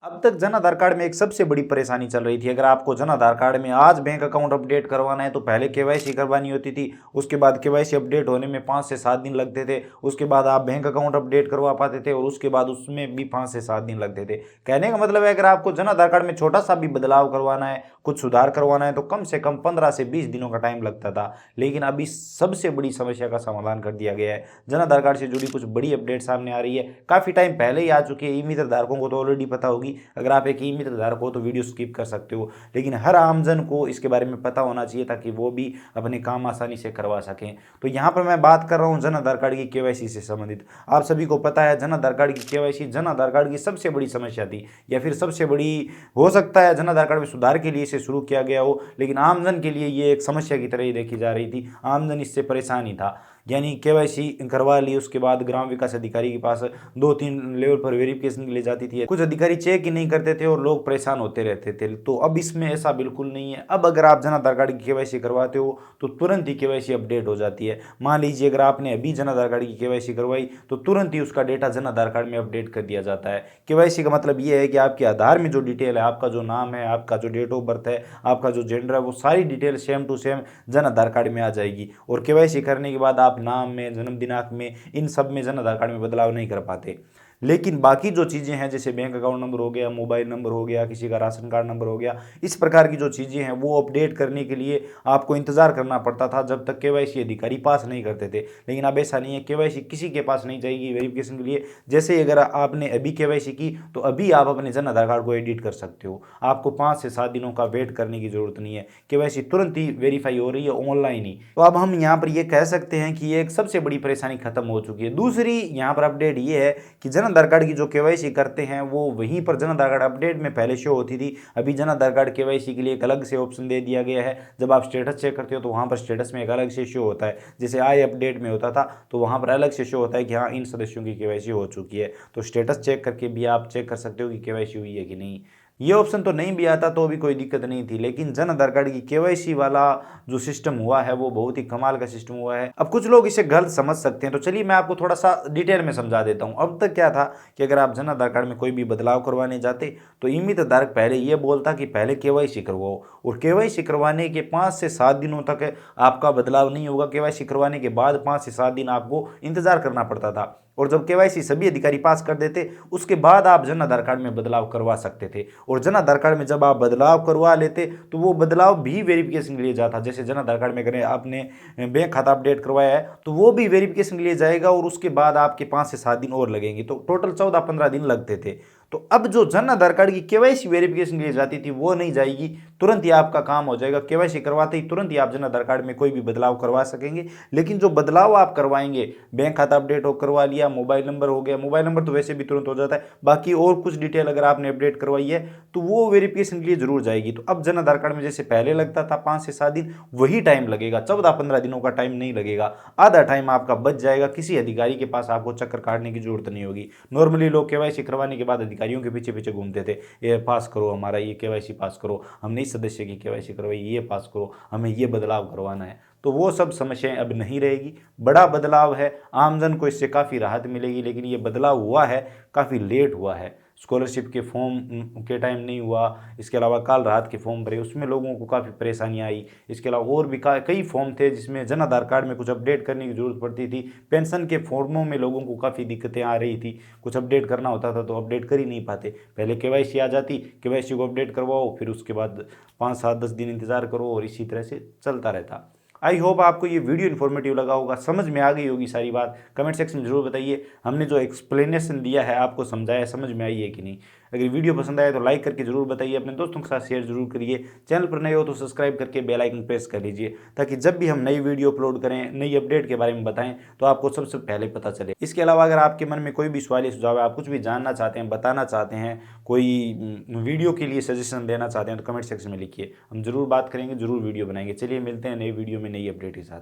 अब तक जन आधार कार्ड में एक सबसे बड़ी परेशानी चल रही थी। अगर आपको जन आधार कार्ड में आज बैंक अकाउंट अपडेट करवाना है तो पहले केवाईसी करवानी होती थी, उसके बाद केवाईसी अपडेट होने में 5 से 7 दिन लगते थे, उसके बाद आप बैंक अकाउंट अपडेट करवा पाते थे और उसके बाद उसमें भी 5 से 7 दिन लगते थे। कहने का मतलब है अगर आपको जन आधार कार्ड में छोटा सा भी बदलाव करवाना है, कुछ सुधार करवाना है तो कम से कम 15 से 20 दिनों का टाइम लगता था। लेकिन अभी सबसे बड़ी समस्या का समाधान कर दिया गया है। जन आधार कार्ड से जुड़ी कुछ बड़ी अपडेट सामने आ रही है, काफ़ी टाइम पहले ही आ चुकी है। ई मित्र धारकों को तो ऑलरेडी पता होगी, अगर आप एक ई मित्र धारक हो तो वीडियो स्किप कर सकते हो, लेकिन हर आमजन को इसके बारे में पता होना चाहिए ताकि वो भी अपने काम आसानी से करवा सकें। तो यहाँ पर मैं बात कर रहा हूँ जन आधार कार्ड की केवाईसी से संबंधित। आप सभी को पता है जन आधार कार्ड की केवाईसी जन आधार कार्ड की सबसे बड़ी समस्या थी, या फिर सबसे बड़ी, हो सकता है जन आधार कार्ड में सुधार के लिए इसे शुरू किया गया हो, लेकिन आमजन के लिए ये एक समस्या की तरह ही देखी जा रही थी। आमजन इससे परेशान ही था। यानी केवाईसी करवा ली, उसके बाद ग्राम विकास अधिकारी के पास 2-3 लेवल पर वेरिफिकेशन के लिए जाती थी, कुछ अधिकारी चेक ही नहीं करते थे और लोग परेशान होते रहते थे। तो अब इसमें ऐसा बिल्कुल नहीं है। अब अगर आप जन आधार कार्ड की केवाईसी करवाते हो तो तुरंत ही केवाईसी अपडेट हो जाती है। मान लीजिए अगर आपने अभी जन आधार कार्ड की केवाईसी करवाई तो तुरंत ही उसका डेटा जन आधार कार्ड में अपडेट कर दिया जाता है। केवाईसी का मतलब ये है कि आपके आधार में जो डिटेल है, आपका जो नाम है, आपका जो डेट ऑफ बर्थ है, आपका जो जेंडर है, वो सारी detail same to same Jan Aadhaar card में आ जाएगी। और केवाईसी करने के बाद आप नाम में, जन्म दिनांक में, इन सब में जन आधार कार्ड में बदलाव नहीं कर पाते। लेकिन बाकी जो चीज़ें हैं जैसे बैंक अकाउंट नंबर हो गया, मोबाइल नंबर हो गया, किसी का राशन कार्ड नंबर हो गया, इस प्रकार की जो चीज़ें हैं वो अपडेट करने के लिए आपको इंतज़ार करना पड़ता था जब तक केवाईसी अधिकारी पास नहीं करते थे। लेकिन अब ऐसा नहीं है, केवाईसी किसी के पास नहीं जाएगी वेरिफिकेशन के लिए। जैसे ही अगर आपने अभी केवाईसी की तो अभी आप अपने जन आधार कार्ड को एडिट कर सकते हो। आपको 5 से 7 दिनों का वेट करने की जरूरत नहीं है। केवाईसी तुरंत ही वेरीफाई हो रही है ऑनलाइन ही। तो अब हम यहाँ पर ये कह सकते हैं कि ये एक सबसे बड़ी परेशानी खत्म हो चुकी है। दूसरी यहाँ पर अपडेट ये है कि जन आधार कार्ड की जो केवाईसी करते हैं वो वहीं पर जन आधार कार्ड अपडेट में पहले शो होती थी। अभी जन आधार कार्ड केवाईसी के लिए एक अलग से ऑप्शन दे दिया गया है। जब आप स्टेटस चेक करते हो तो वहाँ पर स्टेटस में एक अलग से शो होता है, जैसे आई अपडेट में होता था तो वहाँ पर अलग से शो होता है कि हाँ इन सदस्यों की केवाईसी हो चुकी है। तो स्टेटस चेक करके भी आप चेक कर सकते हो कि केवाईसी हुई है कि नहीं। ये ऑप्शन तो नहीं भी आता तो भी कोई दिक्कत नहीं थी, लेकिन जन आधार कार्ड की केवाईसी वाला जो सिस्टम हुआ है वो बहुत ही कमाल का सिस्टम हुआ है। अब कुछ लोग इसे गलत समझ सकते हैं, तो चलिए मैं आपको थोड़ा सा डिटेल में समझा देता हूँ। अब तक क्या था कि अगर आप जन आधार कार्ड में कोई भी बदलाव करवाने जाते तो ई मित्र धारक पहले ये बोलता कि पहले केवाईसी करवाओ, और केवाईसी करवाने के 5 से 7 दिनों तक आपका बदलाव नहीं होगा। केवाईसी करवाने के बाद 5 से 7 दिन आपको इंतजार करना पड़ता था, और जब केवाईसी सभी अधिकारी पास कर देते उसके बाद आप जन आधार कार्ड में बदलाव करवा सकते थे। और जन आधार कार्ड में जब आप बदलाव करवा लेते तो वो बदलाव भी वेरिफिकेशन के लिए जाता। जैसे जन आधार कार्ड में अगर आपने बैंक खाता अपडेट करवाया है तो वो भी वेरिफिकेशन के लिए जाएगा, और उसके बाद आपके 5 से 7 दिन और लगेंगे, तो टोटल 14-15 दिन लगते थे। तो अब जो जन आधार कार्ड की केवाईसी वेरिफिकेशन के लिए जाती थी वो नहीं जाएगी, तुरंत ही आपका काम हो जाएगा। केवाईसी करवाते ही तुरंत ही आप जन आधार कार्ड में कोई भी बदलाव करवा सकेंगे। लेकिन जो बदलाव आप करवाएंगे, बैंक खाता अपडेट हो करवा लिया, मोबाइल नंबर हो गया, मोबाइल नंबर तो वैसे भी तुरंत हो जाता है, बाकी और कुछ डिटेल अगर आपने अपडेट करवाई है तो वो वेरिफिकेशन के लिए जरूर जाएगी। तो अब जन आधार कार्ड में जैसे पहले लगता था 5 से 7 दिन, वही टाइम लगेगा, 14-15 दिनों का टाइम नहीं लगेगा। आधा टाइम आपका बच जाएगा, किसी अधिकारी के पास आपको चक्कर काटने की जरूरत नहीं होगी। नॉर्मली लोग केवाईसी करवाने के बाद अधिकारियों के पीछे पीछे घूमते थे, ये पास करो, हमारा ये केवाईसी पास करो, हमने इस सदस्य की केवाईसी करवाई, ये पास करो, हमें ये बदलाव करवाना है। तो वो सब समस्याएं अब नहीं रहेगी। बड़ा बदलाव है, आमजन को इससे काफ़ी राहत मिलेगी। लेकिन ये बदलाव हुआ है, काफ़ी लेट हुआ है। स्कॉलरशिप के फॉर्म के टाइम नहीं हुआ, इसके अलावा काल रात के फॉर्म भरे, उसमें लोगों को काफ़ी परेशानियाँ आई। इसके अलावा और भी कई फॉर्म थे जिसमें जन आधार कार्ड में कुछ अपडेट करने की ज़रूरत पड़ती थी। पेंशन के फॉर्मों में लोगों को काफ़ी दिक्कतें आ रही थी, कुछ अपडेट करना होता था तो अपडेट कर ही नहीं पाते। पहले केवाईसी आ जाती, केवाईसी को अपडेट करवाओ, फिर उसके बाद 5, 7, 10 दिन इंतज़ार करो, और इसी तरह से चलता रहता। आई होप आपको ये वीडियो इन्फॉर्मेटिव लगा होगा, समझ में आ गई होगी सारी बात। कमेंट सेक्शन में जरूर बताइए हमने जो एक्सप्लेनेशन दिया है, आपको समझाया, समझ में आई है कि नहीं। अगर वीडियो पसंद आए तो लाइक करके जरूर बताइए, अपने दोस्तों के साथ शेयर जरूर करिए। चैनल पर नए हो तो सब्सक्राइब करके बेल आइकन प्रेस कर लीजिए, ताकि जब भी हम नई वीडियो अपलोड करें, नई अपडेट के बारे में बताएं तो आपको सबसे पहले पता चले। इसके अलावा अगर आपके मन में कोई भी सवाल या सुझाव है, आप कुछ भी जानना चाहते हैं, बताना चाहते हैं, कोई वीडियो के लिए सजेशन देना चाहते हैं तो कमेंट सेक्शन में लिखिए, हम जरूर बात करेंगे, जरूर वीडियो बनाएंगे। चलिए मिलते हैं नई वीडियो में नई अपडेट के साथ।